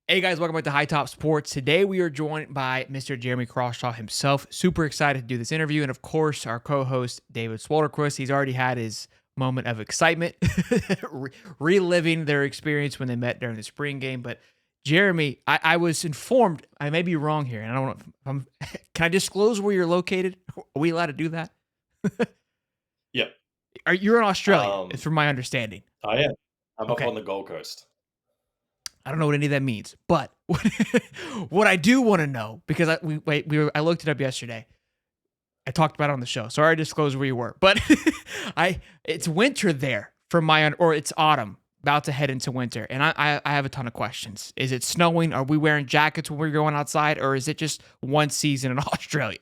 Hey guys, welcome back to Hightop Sports. Today we are joined by Mr. Jeremy Crawshaw himself. Super excited to do this interview, and of course, our co-host David Swalderquist. He's already had his moment of excitement, reliving their experience when they met during the spring game. But Jeremy, I was informed. I may be wrong here, and I don't know if I'm. Can I disclose where you're located? Are we allowed to do that? Yep. You're in Australia, Um, from my understanding. I am. I'm up Okay. on the Gold Coast. I don't know what any of that means, but what I do want to know, because I looked it up yesterday. I talked about it on the show, so I already disclosed where you were. But it's winter there or it's autumn, about to head into winter, and I have a ton of questions. Is it snowing? Are we wearing jackets when we're going outside, or is it just one season in Australia?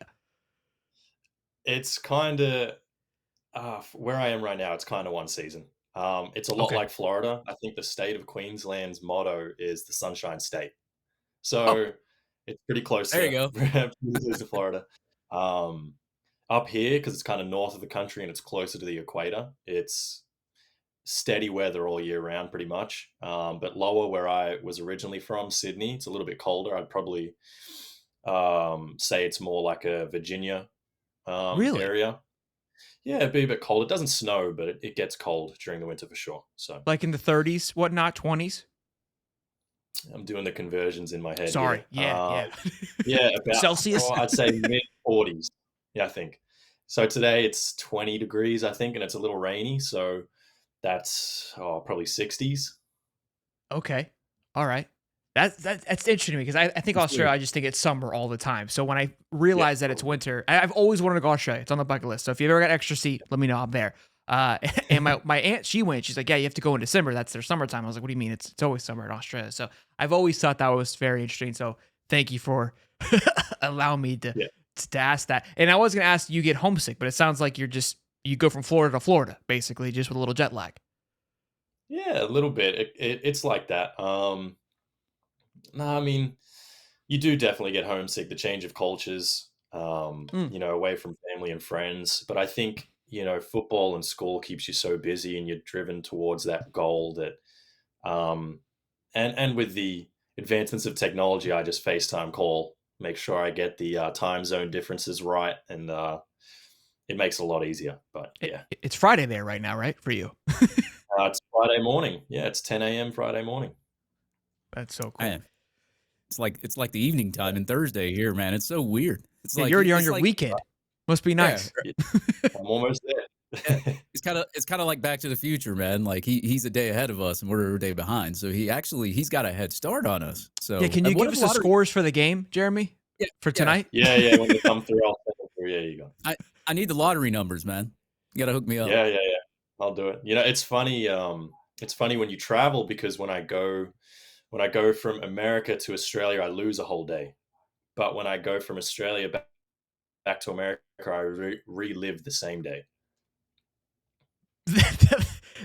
It's kind of where I am right now. It's kind of one season. It's a lot Okay. like Florida. I think the state of Queensland's motto is the Sunshine State. Oh, So it's pretty close There you go. to Florida. Um, Up here, because it's kind of north of the country and it's closer to the equator, it's steady weather all year round, pretty much. But lower, where I was originally from, Sydney, it's a little bit colder. I'd probably say it's more like a Virginia really? area. Yeah, it'd be a bit cold. It doesn't snow, but it gets cold during the winter for sure. So Like in the 30s, whatnot, 20s? I'm doing the conversions in my head Sorry. here. Yeah. Yeah, about Celsius? I'd say mid 40s. Yeah, I think. So today it's 20 degrees, I think, and it's a little rainy. So that's probably 60s. Okay. All right. That's interesting to me because I think It's Australia, good. I just think it's summer all the time. So when I Yeah, realize that it's probably. winter, I've always wanted to go Australia. It's on the bucket list. So if you've ever got extra seat, let me know. I'm there. And my aunt, she went. She's like, yeah, you have to go in December. That's their summertime. I was like, what do you mean? It's always summer in Australia. So I've always thought that was very interesting. So thank you for allowing me to Yeah. ask that. And I was gonna ask, you get homesick, but it sounds like you go from Florida to Florida, basically, just with a little jet lag. Yeah, a little bit. It's like that. No, I mean, you do definitely get homesick, the change of cultures, Mm. away from family and friends. But I think, football and school keeps you so busy and you're driven towards that goal that, um, and with the advancements of technology, I just FaceTime call, make sure I get the time zone differences right, and it makes it a lot easier. But It, yeah, it's Friday there right now, right? For you. it's Friday morning. Yeah, it's 10 a.m. Friday morning. That's so cool. Man, it's like the evening time in Thursday here, man. It's so weird. It's Yeah, like you're already on it's your like weekend. Must be yeah, nice. Yeah, I'm almost yeah. there. It's kind of like Back to the Future, man. Like he's a day ahead of us and we're a day behind. So he's got a head start on us. Yeah, So can you what give are the us the lottery? scores for the game, Jeremy, Yeah, for yeah. tonight? Yeah, yeah. When they come through, I'll send them through. Yeah, you go. I need the lottery numbers, man. You gotta hook me up. Yeah, yeah, yeah. I'll do it. It's funny. It's funny when you travel because when I go from America to Australia, I lose a whole day. But when I go from Australia back to America, I relive the same day.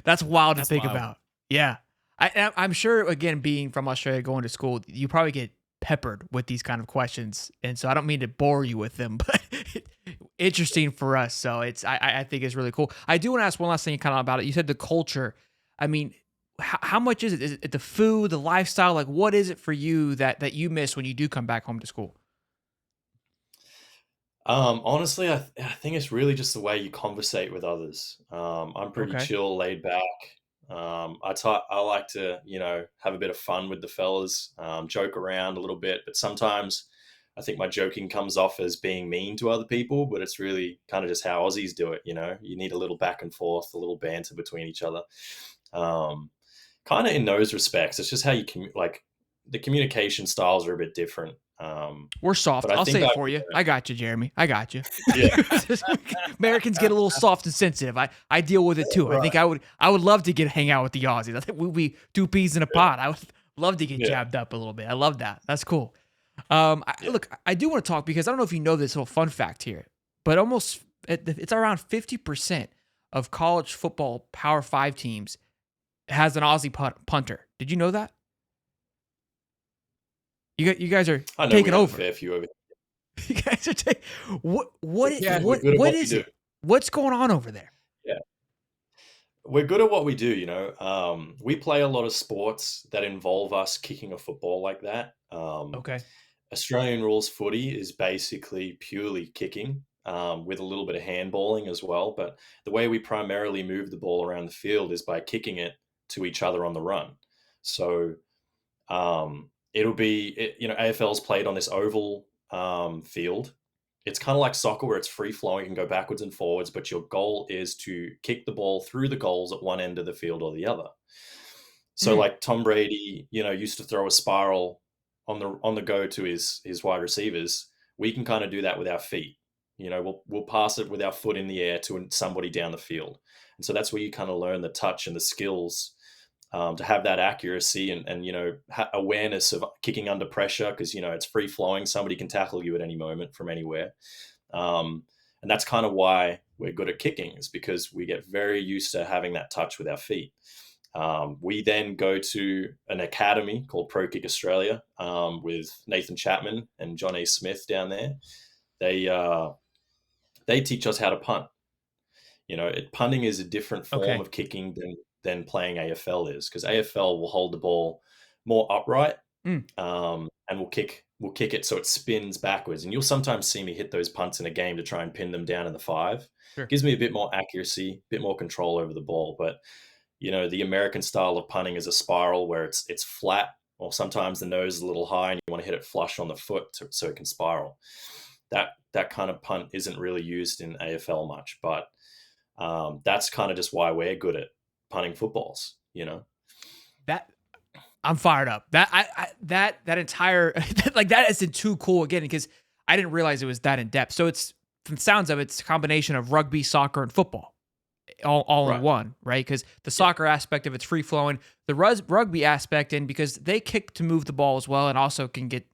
That's wild to That's think wild. about. Yeah. I'm sure, again, being from Australia, going to school, you probably get peppered with these kind of questions. And so I don't mean to bore you with them, but interesting for us. So I think it's really cool. I do want to ask one last thing kind of about it. You said the culture. I mean, how much is it? Is it the food, the lifestyle? Like, what is it for you that you miss when you do come back home to school? Honestly, I think it's really just the way you conversate with others. I'm pretty Okay. chill, laid back. I like to, have a bit of fun with the fellas, joke around a little bit, but sometimes I think my joking comes off as being mean to other people, but it's really kind of just how Aussies do it. You need a little back and forth, a little banter between each other. Um, Kind of in those respects, it's just how like the communication styles are a bit different. We're But soft. I I'll think say it I, for you. I got you, Jeremy. I got you. yeah, Americans get a little soft and sensitive. I deal with it too. I think right, I would love to get hang out with the Aussies. I think we'd be two peas in a yeah, pod. I would love to get yeah, jabbed up a little bit. I love that. That's cool. yeah. Look, I do want to talk because I don't know if you know this little fun fact here, but it's around 50% of college football Power Five teams has an Aussie punter. Did you know that? You guys are I know we taking have a over. fair few over. You guys are taking what Yeah. We're good at what what we is do. it? What's going on over there? Yeah. we're good at what we do, you know. We play a lot of sports that involve us kicking a football like that. Okay. Australian rules footy is basically purely kicking, with a little bit of handballing as well. But the way we primarily move the ball around the field is by kicking it to each other on the run. So it'll be, you know, AFL's played on this oval field. It's kind of like soccer where it's free flowing, you can go backwards and forwards, but your goal is to kick the ball through the goals at one end of the field or the other. So Mm, like Tom Brady, you know, used to throw a spiral on the go to his wide receivers. We can kind of do that with our feet. You know, we'll pass it with our foot in the air to somebody down the field, and so that's where you kind of learn the touch and the skills, to have that accuracy and you know, awareness of kicking under pressure, because you know it's free flowing. Somebody can tackle you at any moment from anywhere, um, and that's kind of why we're good at kicking, is because we get very used to having that touch with our feet. We then go to an academy called Pro Kick Australia, with Nathan Chapman and John A. Smith down there. They they teach us how to punt. You know, punting is a different form okay. of kicking than playing AFL is, because AFL will hold the ball more upright, Mm, and we'll kick it so it spins backwards. And you'll sometimes see me hit those punts in a game to try and pin them down in the five. sure. Gives me a bit more accuracy, a bit more control over the ball. But you know, the American style of punting is a spiral where it's flat, or sometimes the nose is a little high, and you want to hit it flush on the foot so it can spiral. That kind of punt isn't really used in AFL much, but that's kind of just why we're good at punting footballs. You know. That I'm fired up. That entire like that isn't too cool again because I didn't realize it was that in depth. So it's from the sounds of it, it's a combination of rugby, soccer, and football all in Right. one, right? Because the Yeah. soccer aspect of it's free flowing, the rugby aspect, and because they kick to move the ball as well, and also can get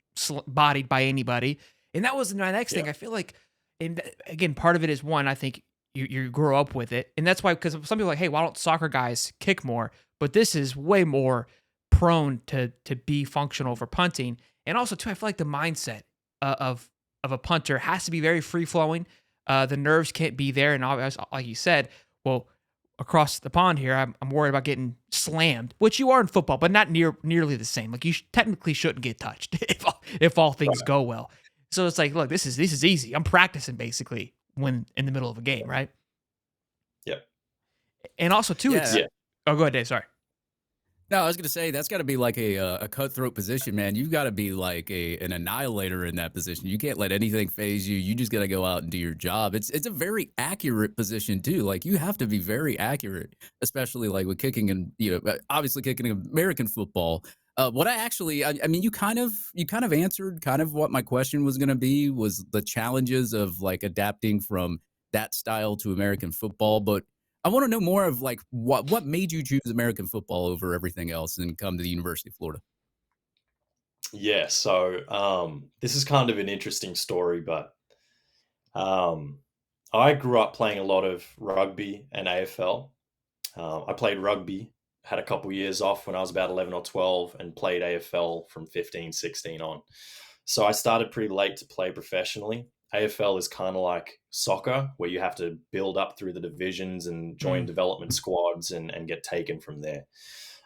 bodied by anybody. And that was my next Yeah. thing. I feel like, and again, part of it is one. I think you grow up with it, and that's why because some people are like, hey, why don't soccer guys kick more? But this is way more prone to be functional for punting, and also too, I feel like the mindset of a punter has to be very free flowing. The nerves can't be there, and like you said, well, across the pond here, I'm worried about getting slammed, which you are in football, but not nearly the same. Like you technically shouldn't get touched if all things Right. go well. So it's like, look, this is easy. I'm practicing basically when in the middle of a game, right? Yeah. And also too, it's Yeah. Yeah. oh, go ahead, Dave. Sorry. No, I was gonna say that's got to be like a cutthroat position, man. You've got to be like an annihilator in that position. You can't let anything phase you. You just got to go out and do your job. It's a very accurate position too. Like you have to be very accurate, especially like with kicking and obviously kicking American football. What I mean, you kind of answered kind of what my question was gonna be was the challenges of like adapting from that style to American football, but I want to know more of like what made you choose American football over everything else and come to the University of Florida. Yeah. So this is kind of an interesting story, but um, I grew up playing a lot of rugby and AFL. I played rugby, had a couple years off when I was about 11 or 12, and played AFL from 15, 16 on. So I started pretty late to play professionally. AFL is kind of like soccer, where you have to build up through the divisions and join Mm. development squads and get taken from there.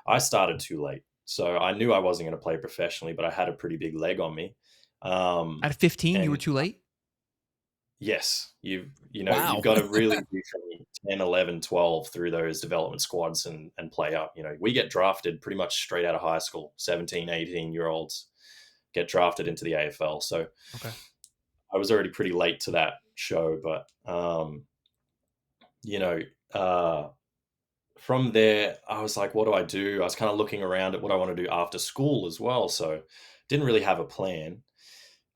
I started too late. So I knew I wasn't going to play professionally, but I had a pretty big leg on me. At 15, you were And too late. yes, you've Wow. got to really do from 10, 11, 12 through those development squads and play up. You know, we get drafted pretty much straight out of high school. 17, 18-year-olds get drafted into the AFL. So Okay. I was already pretty late to that show, but you know, uh, from there, I was like, what do I do? I was kind of looking around at what I want to do after school as well. So didn't really have a plan.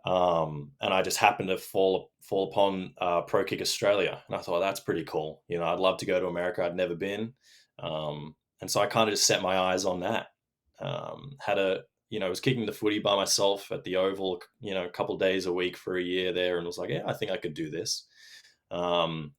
And I just happened to fall upon Pro Kick Australia, and I thought that's pretty cool. You know, I'd love to go to America. I'd never been, and so I kind of just set my eyes on that. Had a was kicking the footy by myself at the Oval, a couple days a week for a year there, and was like, yeah, I think I could do this. Um,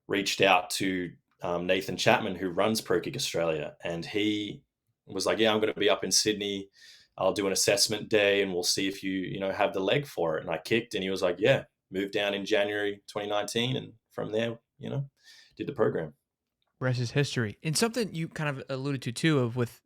Reached out to Nathan Chapman, who runs Pro Kick Australia, and he was like, yeah, I'm going to be up in Sydney. I'll do an assessment day and we'll see if you have the leg for it. And I kicked, and he was like, yeah, moved down in January 2019. And from there, did the program. rest is history. And something you kind of alluded to too of with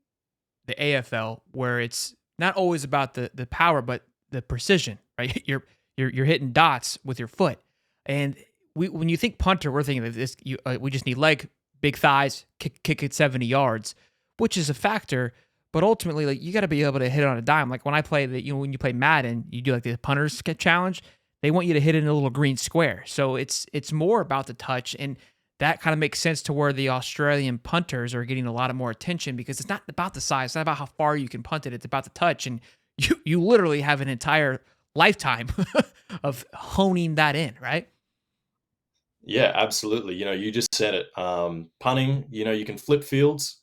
the AFL, where it's not always about the power, but the precision, right? You're hitting dots with your foot, and when you think punter, we're thinking of this. We just need leg, big thighs, kick it 70 yards, which is a factor. But ultimately, like you got to be able to hit it on a dime. Like when I play when you play Madden, you do like the punters challenge. They want you to hit it in a little green square. So it's more about the touch, and that kind of makes sense to where the Australian punters are getting a lot of more attention because it's not about the size, it's not about how far you can punt it. It's about the touch, and you literally have an entire lifetime of honing that in, right? Yeah, absolutely. You just said it. Punting, you can flip fields,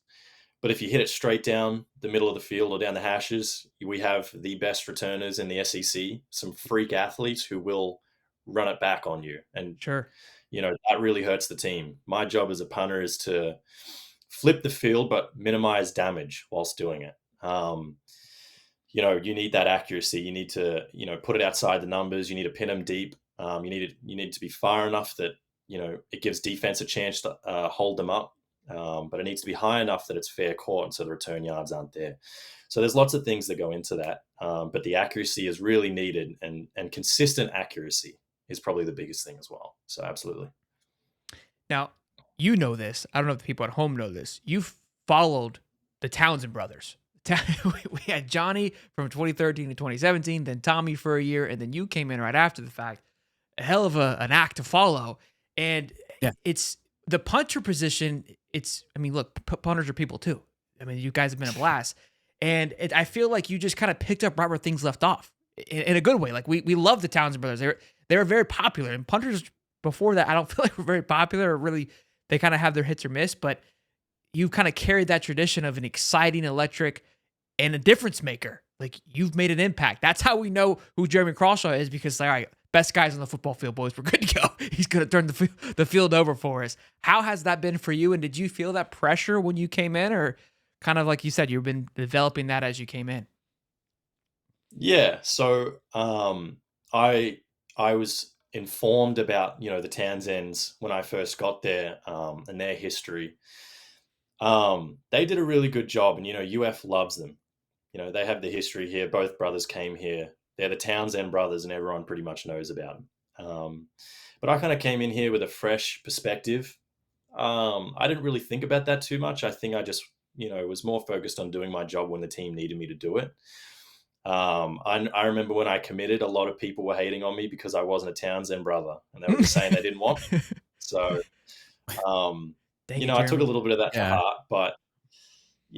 but if you hit it straight down the middle of the field or down the hashes, we have the best returners in the SEC, some freak athletes who will run it back on you. And, Sure. that really hurts the team. My job as a punter is to flip the field, but minimize damage whilst doing it. You need that accuracy. You need to, put it outside the numbers. You need to pin them deep. You need to be far enough that, it gives defense a chance to hold them up. But it needs to be high enough that it's fair court, and so the return yards aren't there. So there's lots of things that go into that. But the accuracy is really needed, and consistent accuracy is probably the biggest thing as well. So absolutely. Now, you know this. I don't know if the people at home know this. You've followed the Townsend brothers. We had Johnny from 2013 to 2017, then Tommy for a year, and then you came in right after the fact. A hell of an act to follow. And Yeah. it's the punter position. Look, punters are people too. I mean, you guys have been a blast. And I feel like you just kind of picked up right where things left off in a good way. Like we love the Townsend brothers. They were very popular. And punters before that, I don't feel like were very popular or really, they kind of have their hits or miss, but you've kind of carried that tradition of an exciting, electric, and a difference maker. Like you've made an impact. That's how we know who Jeremy Crawshaw is, because all right, best guys on the football field, boys, we're good to go. He's going to turn the field over for us. How has that been for you? And did you feel that pressure when you came in, or kind of like you said, you've been developing that as you came in? Yeah. So I was informed about the Townsends when I first got there, and their history. They did a really good job, and UF loves them. They have the history here. Both brothers came here. They're the Townsend brothers, and everyone pretty much knows about them. But I kind of came in here with a fresh perspective. I didn't really think about that too much. I think I just, was more focused on doing my job when the team needed me to do it. I remember when I committed, a lot of people were hating on me because I wasn't a Townsend brother, and they were just saying they didn't want me. So, I took a little bit of that to heart, but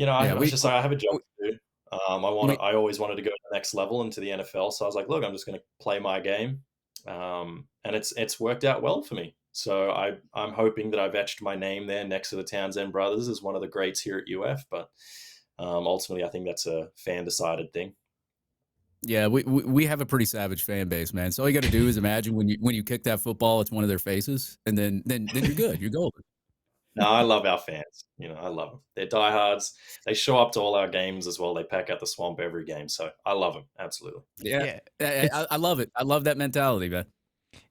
I was just like, I have a job to do. I always wanted to go to the next level into the NFL. So I was like, look, I'm just going to play my game. And it's worked out well for me. So I'm hoping that I've etched my name there next to the Townsend brothers as one of the greats here at UF. But ultimately, I think that's a fan decided thing. Yeah, we have a pretty savage fan base, man. So all you got to do is imagine when you kick that football, it's one of their faces, and then you're good. You're golden. No, I love our fans. I love them. They're diehards. They show up to all our games as well. They pack out the swamp every game. So I love them. Absolutely. Yeah. I love it. I love that mentality, man.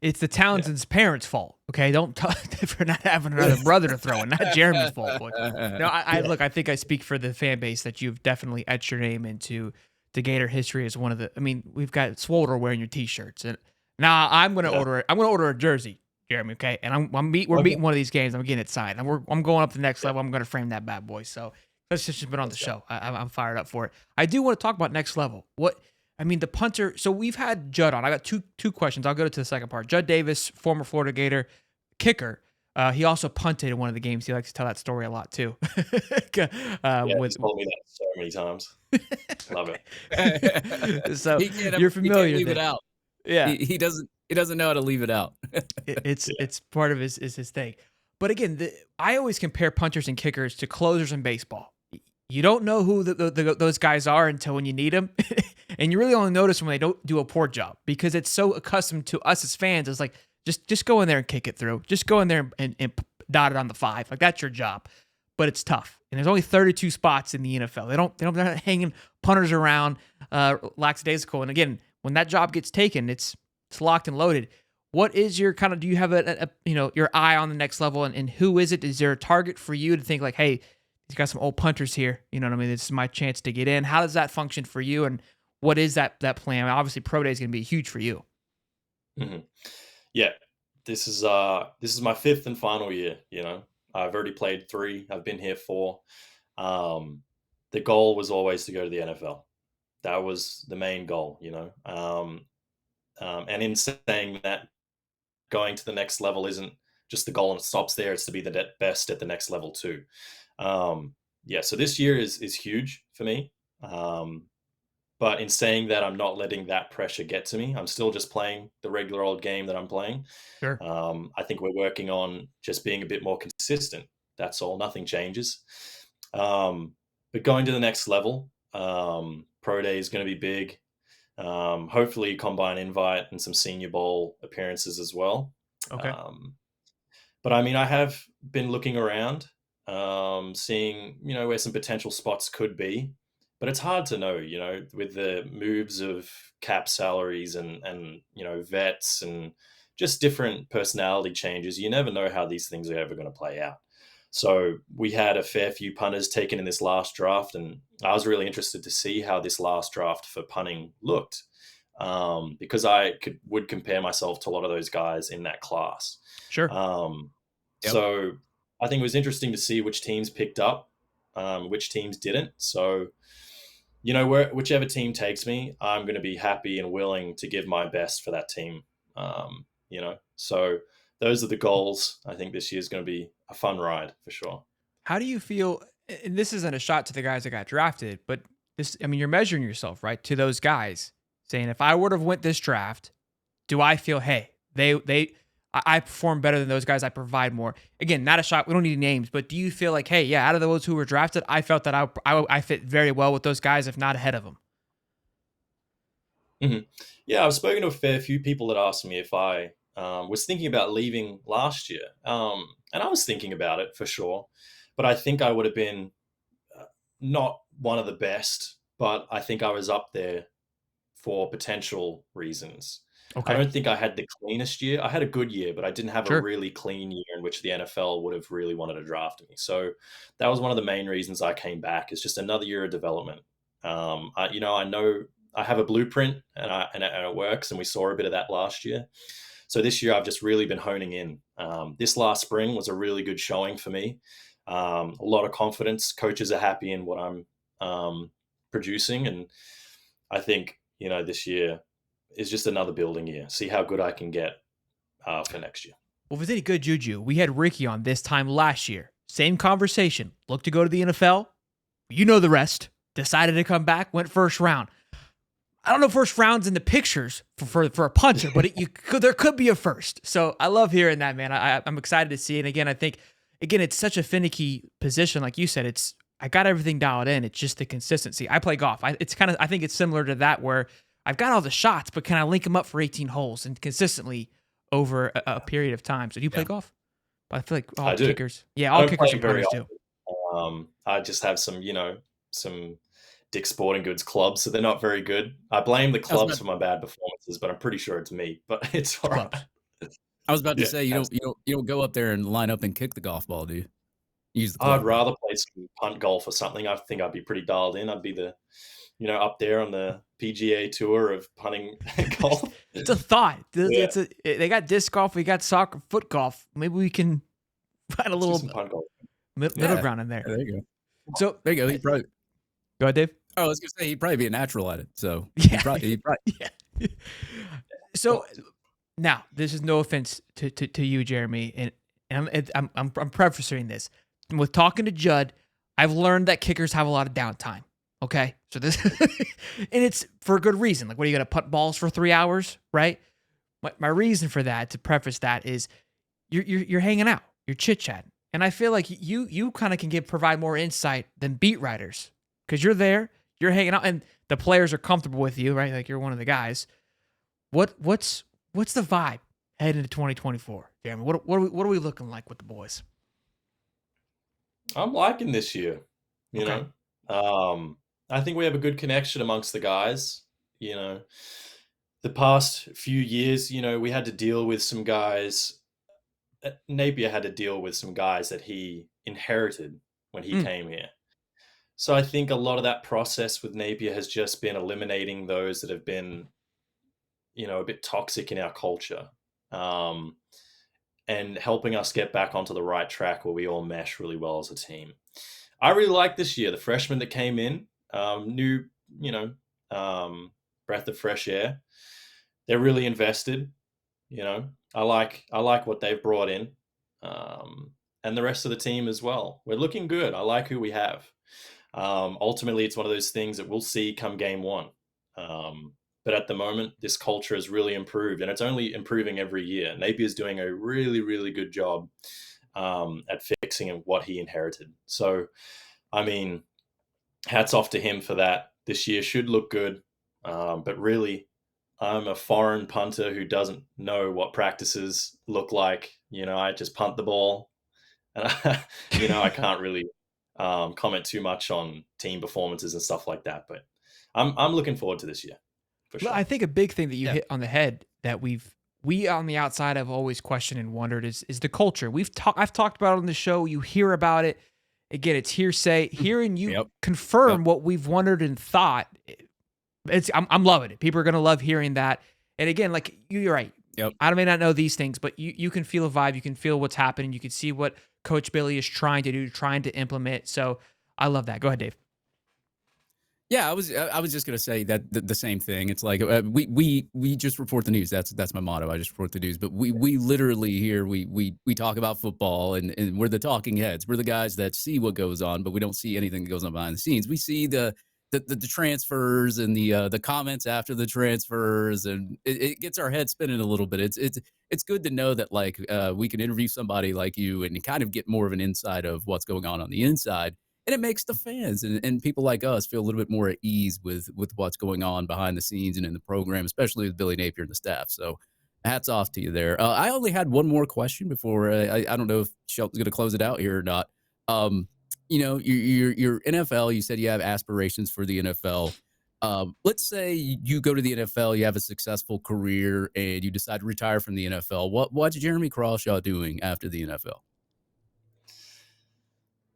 It's the Townsend's parents' fault. Okay, don't for not having another brother to throw in. Not Jeremy's fault. Boy. No, look. I think I speak for the fan base that you've definitely etched your name into the Gator history as one of the. I mean, we've got Swolder wearing your T-shirts, and now I'm going to order it. I'm going to order a jersey, Jeremy. Okay, and we're meeting one of these games. I'm getting it signed. I'm going up to the next level. I'm going to frame that bad boy. So that's just been on the show. I'm fired up for it. I do want to talk about next level. The punter. So we've had Judd on. I got two questions. I'll go to the second part. Judd Davis, former Florida Gator kicker. He also punted in one of the games. He likes to tell that story a lot too. He's told me that so many times. Love it. So you're familiar. He can't leave it out. Yeah, he doesn't know how to leave it out. It's part of his thing. But again, I always compare punters and kickers to closers in baseball. You don't know who those guys are until when you need them. And you really only notice when they don't do a poor job, because it's so accustomed to us as fans. It's like, just go in there and kick it through. Just go in there and dot it on the 5. Like, that's your job. But it's tough. And there's only 32 spots in the NFL. They're not hanging punters around lackadaisical. And again, when that job gets taken, it's locked and loaded. what is your kind of, do you have your eye on the next level, and who is it? Is there a target for you to think like, hey, he's got some old punters here. You know what I mean? This is my chance to get in. How does that function for you? And what is that plan? I mean, obviously pro day is going to be huge for you. hmm Yeah, this is my fifth and final year. I've already played 3. I've been here 4. The goal was always to go to the NFL. That was the main goal. And in saying that, going to the next level isn't just the goal and it stops there. It's to be the best at the next level too. So this year is huge for me. But in saying that, I'm not letting that pressure get to me. I'm still just playing the regular old game that I'm playing. Sure. I think we're working on just being a bit more consistent. That's all. Nothing changes. But going to the next level, Pro Day is going to be big. Hopefully combine invite and some Senior Bowl appearances as well. Okay. But I mean, I have been looking around, seeing, where some potential spots could be, but it's hard to know, with the moves of cap salaries and vets and just different personality changes. You never know how these things are ever going to play out. So we had a fair few punters taken in this last draft, and I was really interested to see how this last draft for punting looked, because I would compare myself to a lot of those guys in that class. Sure. So I think it was interesting to see which teams picked up, which teams didn't. So, whichever team takes me, I'm going to be happy and willing to give my best for that team. So those are the goals. I think this year is going to be a fun ride for sure. How do you feel? And this isn't a shot to the guys that got drafted, but you're measuring yourself, right, to those guys, saying, if I would have went this draft, do I feel, hey, I perform better than those guys. I provide more. Again, not a shot. We don't need names, but do you feel like, hey, yeah, out of those who were drafted, I felt that I fit very well with those guys, if not ahead of them? Mm-hmm. Yeah, I've spoken to a fair few people that asked me if I was thinking about leaving last year. And I was thinking about it for sure, but I think I would have been not one of the best, but I think I was up there for potential reasons. Okay. I don't think I had the cleanest year. I had a good year, but I didn't have Sure. a really clean year in which the NFL would have really wanted to draft me. So that was one of the main reasons I came back, is just another year of development. I know I have a blueprint and it works, and we saw a bit of that last year. So this year I've just really been honing in. This last spring was a really good showing for me. A lot of confidence. Coaches are happy in what I'm producing, and I think this year is just another building year. See how good I can get for next year. Well, if it's any good, Juju, we had Ricky on this time last year. Same conversation. Looked to go to the NFL. You know the rest. Decided to come back. Went first round. I don't know if first round's in the pictures for a punter, but there could be a first. So I love hearing that, man. I'm excited to see it. And again, I think, it's such a finicky position. Like you said, I got everything dialed in. It's just the consistency. I play golf. I think it's similar to that, where I've got all the shots, but can I link them up for 18 holes and consistently over a period of time? So do you play golf? But I feel like all kickers. Yeah, all kickers and punters do. I just have some Dick's Sporting Goods clubs, so they're not very good. I blame the clubs for my bad performances, but I'm pretty sure it's me. But it's all right. I was about to say, you don't go up there and line up and kick the golf ball, do you? Use the club. I'd rather play some punt golf or something. I think I'd be pretty dialed in. I'd be up there on the PGA tour of punting golf. It's a thought. They got disc golf. We got soccer, foot golf. Maybe we can find a little punt golf. middle ground in there. There you go. So there you go. Go ahead, Dave. Oh, I was gonna say he'd probably be a natural at it. So yeah, he'd probably. Yeah. So now, this is no offense to you, Jeremy, and I'm prefacing this with talking to Judd. I've learned that kickers have a lot of downtime. Okay, so this, and it's for a good reason. Like, what are you gonna putt balls for 3 hours, right? My reason for that, to preface that, is you're hanging out, you're chit chatting, and I feel like you kind of can provide more insight than beat writers, because you're there, you're hanging out, and the players are comfortable with you, right? Like, you're one of the guys. What's the vibe heading into 2024, Jeremy? What are we looking like with the boys? I'm liking this year. You know, I think we have a good connection amongst the guys. the past few years, we had to deal with some guys. Napier had to deal with some guys that he inherited when he Mm. came here. So I think a lot of that process with Napier has just been eliminating those that have been, a bit toxic in our culture, and helping us get back onto the right track where we all mesh really well as a team. I really like this year. The freshmen that came in, new, breath of fresh air. They're really invested. I like what they've brought in, and the rest of the team as well. We're looking good. I like who we have. Ultimately, it's one of those things that we'll see come game one. But at the moment, this culture has really improved, and it's only improving every year. Napier's doing a really, really good job at fixing what he inherited. So, I mean, hats off to him for that. This year should look good, but really, I'm a foreign punter who doesn't know what practices look like. I just punt the ball, and I can't really comment too much on team performances and stuff like that. But I'm looking forward to this year for Well, sure. I think a big thing that you Yeah. hit on the head that we on the outside have always questioned and wondered is the culture. I've talked about it on the show. You hear about it. Again, it's hearsay. Hearing you Yep. confirm Yep. what we've wondered and thought, I'm loving it. People are gonna love hearing that. And again, like you're right. Yep. I may not know these things, but you can feel a vibe. You can feel what's happening. You can see what Coach Billy is trying to do, trying to implement. So I love that. Go ahead, Dave. Yeah, I was just gonna say that the same thing. It's like we just report the news. That's my motto. I just report the news. But we literally here we talk about football and we're the talking heads. We're the guys that see what goes on, but we don't see anything that goes on behind the scenes. We see the transfers and the comments after the transfers, and it gets our head spinning a little bit. It's good to know that like we can interview somebody like you and kind of get more of an insight of what's going on the inside. And it makes the fans and people like us feel a little bit more at ease with what's going on behind the scenes and in the program, especially with Billy Napier and the staff. So hats off to you there. I only had one more question before I don't know if Shelton's going to close it out here or not. Your NFL, you said you have aspirations for the NFL. Let's say you go to the NFL, you have a successful career, and you decide to retire from the NFL. What's Jeremy Crawshaw doing after the NFL?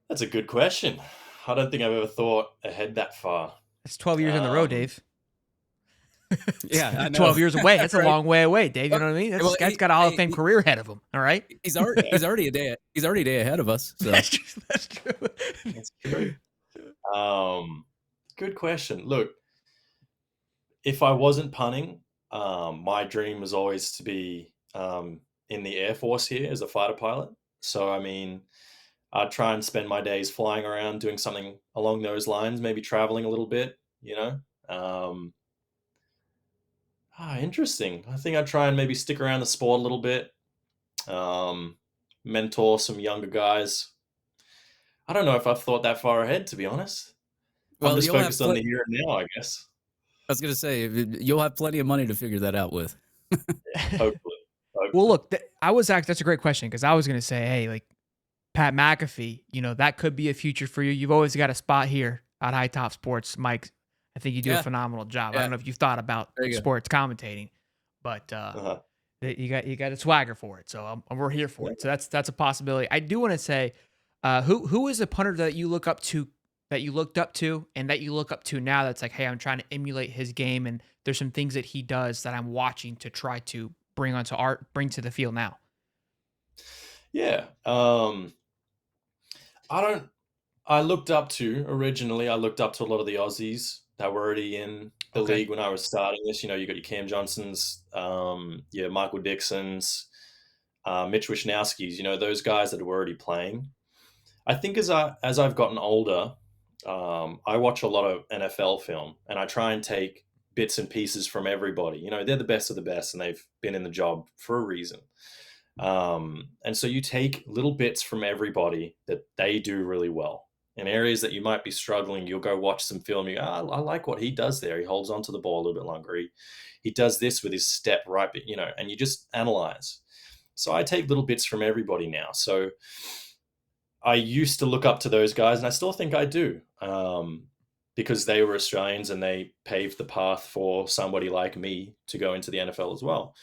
That's a good question. I don't think I've ever thought ahead that far. It's 12 years on the road, Dave. Yeah, I know. 12 years away. That's a Right? long way away, Dave. You know what I mean? This Well, guy's got a Hall of Fame career ahead of him. All right. He's already a day ahead of us. So That's true. That's true. That's true. Good question. Look, if I wasn't punting, my dream was always to be in the Air Force here as a fighter pilot. So, I mean, I'd try and spend my days flying around doing something along those lines, maybe traveling a little bit, Interesting. I think I'd try and maybe stick around the sport a little bit, mentor some younger guys. I don't know if I've thought that far ahead, to be honest. I'm just you'll have focused on the here and now, I guess. I was gonna say you'll have plenty of money to figure that out with. Hopefully. Well, look, that's a great question because I was going to say, hey, like Pat McAfee, that could be a future for you. You've always got a spot here at Hightop Sports, Mike. I think you do a phenomenal job. I don't know if you've thought about sports commentating, but you got a swagger for it. So we're here for it. So that's a possibility. I do want to say, who is a punter that you looked up to, and that you look up to now? That's like, hey, I'm trying to emulate his game, and there's some things that he does that I'm watching to try to bring to the field now. Yeah. I looked up to a lot of the Aussies that were already in the league when I was starting this. You got your Cam Johnsons, your Michael Dixons, Mitch Wisnowski's, those guys that were already playing. I think as I've gotten older, I watch a lot of NFL film and I try and take bits and pieces from everybody. They're the best of the best and they've been in the job for a reason. And so you take little bits from everybody that they do really well. In areas that you might be struggling, you'll go watch some film. You go, I like what he does there. He holds onto the ball a little bit longer. He does this with his step right, and you just analyze. So I take little bits from everybody now. So I used to look up to those guys, and I still think I do. because they were Australians and they paved the path for somebody like me to go into the NFL as well.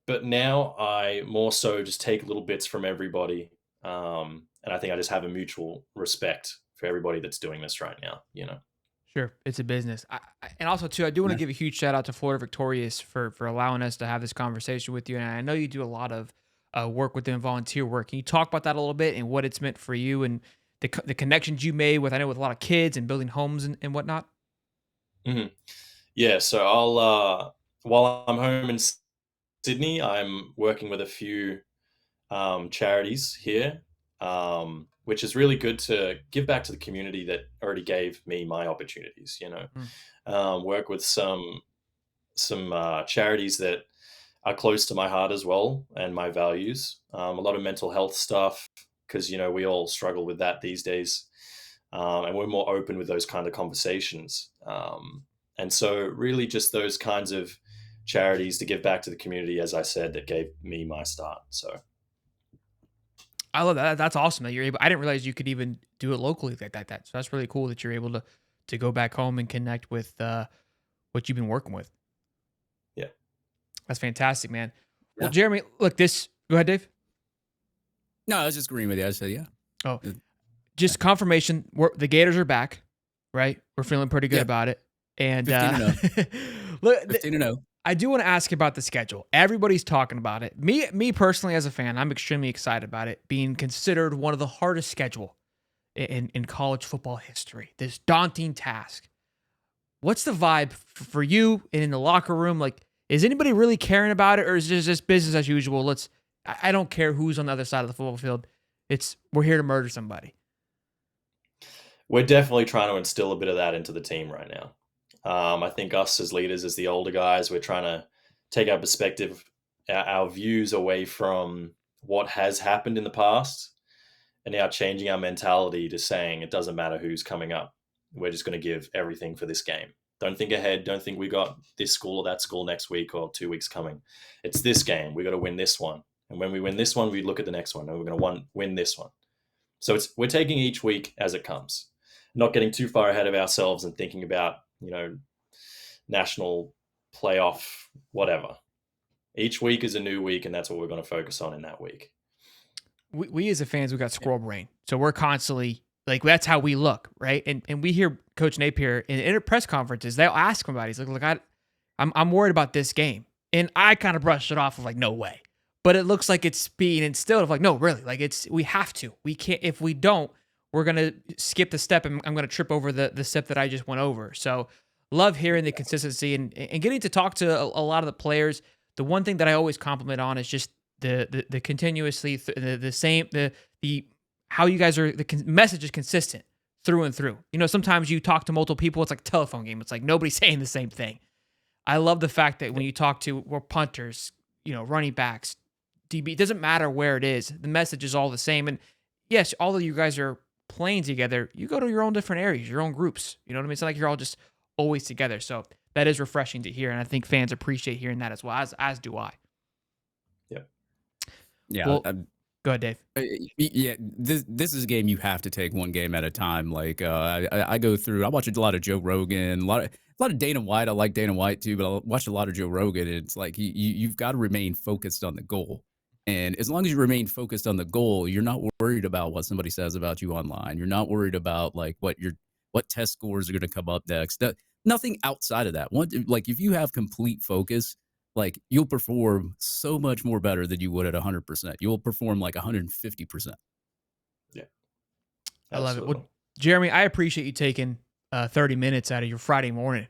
But now I more so just take little bits from everybody. And I think I just have a mutual respect for everybody that's doing this right now, you know? Sure, it's a business. And also, too, I do want to Yeah. give a huge shout out to Florida Victorious for allowing us to have this conversation with you. And I know you do a lot of work with them, volunteer work. Can you talk about that a little bit and what it's meant for you and the connections you made with, I know, with a lot of kids and building homes and whatnot? Mhm. Yeah, so I'll while I'm home in Sydney, I'm working with a few charities here, which is really good to give back to the community that already gave me my opportunities. You know, Mm. work with some charities that are close to my heart as well and my values. A lot of mental health stuff because you know we all struggle with that these days, and we're more open with those kind of conversations. And so, really, just those kinds of charities to give back to the community, as I said, that gave me my start. So, I love that. That's awesome that you're able. I didn't realize you could even do it locally like that. So that's really cool that you're able to go back home and connect with what you've been working with. yeah. That's fantastic, man. Well, Yeah. Jeremy, look, this. Go ahead, Dave. No, I was just agreeing with you. I said, yeah. Oh, Uh, just confirmation. The Gators are back, right? We're feeling pretty good Yeah. about it. And 15-0. look, 15-0. I do want to ask about the schedule. Everybody's talking about it. Me personally, as a fan, I'm extremely excited about it being considered one of the hardest schedule in college football history. This daunting task. What's the vibe for you and in the locker room? Like, is anybody really caring about it, or is it just business as usual? I don't care who's on the other side of the football field. We're here to murder somebody. We're definitely trying to instill a bit of that into the team right now. I think us as leaders, as the older guys, we're trying to take our perspective, our views away from what has happened in the past, and now changing our mentality to saying it doesn't matter who's coming up. We're just going to give everything for this game. Don't think ahead. Don't think we got this school or that school next week or 2 weeks coming. It's this game. We got to win this one. And when we win this one, we look at the next one and we're going to win this one. So we're taking each week as it comes, not getting too far ahead of ourselves and thinking about, you know, national playoff, whatever. Each week is a new week, and that's what we're going to focus on in that week. We as a fans, we got squirrel brain, so we're constantly like that's how we look, right? And we hear Coach Napier in press conferences. They'll ask him about it. He's like, I'm worried about this game, and I kind of brushed it off of like, no way. But it looks like it's being instilled of like, no, really, like we have to. We can't if we don't, we're gonna skip the step, and I'm gonna trip over the step that I just went over. So love hearing the consistency and getting to talk to a lot of the players. The one thing that I always compliment on is just the continuously the same the how you guys are message is consistent through and through. You know, sometimes you talk to multiple people, it's like a telephone game. It's like nobody's saying the same thing. I love the fact that when you talk to punters, you know, running backs, DB, it doesn't matter where it is. The message is all the same. And yes, all of you guys are playing together. You go to your own different areas, your own groups. You know what I mean? It's not like you're all just always together. So that is refreshing to hear. And I think fans appreciate hearing that as well, as do I. Yep. Yeah. Well, go ahead, Dave. Yeah, this is a game you have to take one game at a time. Like I go through. I watch a lot of Joe Rogan, a lot of Dana White. I like Dana White too, but I watch a lot of Joe Rogan. And it's like you've got to remain focused on the goal. And as long as you remain focused on the goal, you're not worried about what somebody says about you online. You're not worried about like what test scores are going to come up next. Nothing outside of that. Like if you have complete focus, like you'll perform so much more better than you would at 100%. You'll perform like 150%. Yeah. I love it. Absolutely. Well, Jeremy, I appreciate you taking 30 minutes out of your Friday morning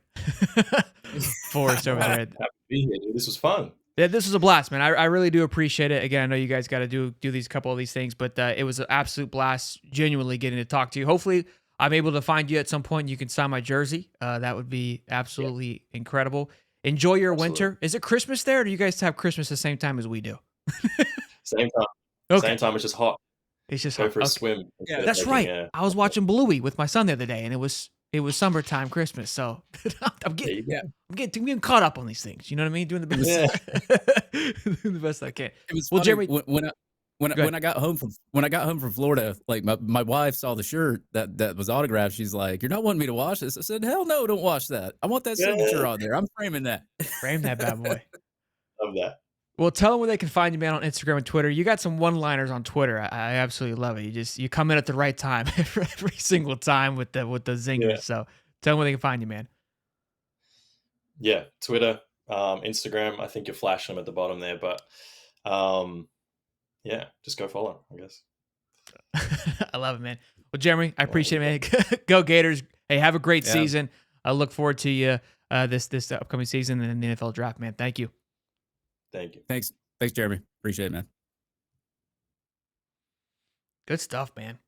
for us over there. Happy to be here, dude. This was fun. Yeah, this was a blast, man. I really do appreciate it. Again, I know you guys got to do these couple of these things, but it was an absolute blast, genuinely getting to talk to you. Hopefully, I'm able to find you at some point and you can sign my jersey. That would be absolutely incredible. Enjoy your winter. Is it Christmas there, or do you guys have Christmas the same time as we do? Same time. Okay. Same time. It's just hot. It's just Go hot. for a Okay. swim. Yeah, That's right. I was watching Bluey with my son the other day, and it was summertime Christmas. So I'm There you go. getting caught up on these things. You know what I mean? Doing the best, doing the best I can. It was Well, funny Jeremy, when When Go ahead. I got home from Florida, like my wife saw the shirt that was autographed. She's like, "You're not wanting me to wash this?" I said, "Hell no, don't wash that. I want that signature Yeah, on there. I'm framing that." Frame that bad boy. love that. Well, tell them where they can find you, man, on Instagram and Twitter. You got some one-liners on Twitter. I absolutely love it. You come in at the right time every single time with the Yeah, zingers. So tell them where they can find you, man. yeah. Twitter, Instagram. I think you're flashing them at the bottom there, but yeah, just go follow, I guess. I love it, man. Well, Jeremy, I All right, appreciate it, man. Go Gators. Hey, have a great Yeah. season. I look forward to you this upcoming season and the NFL draft, man. Thank you. thank you. Thanks, Jeremy. Appreciate it, man. Good stuff, man.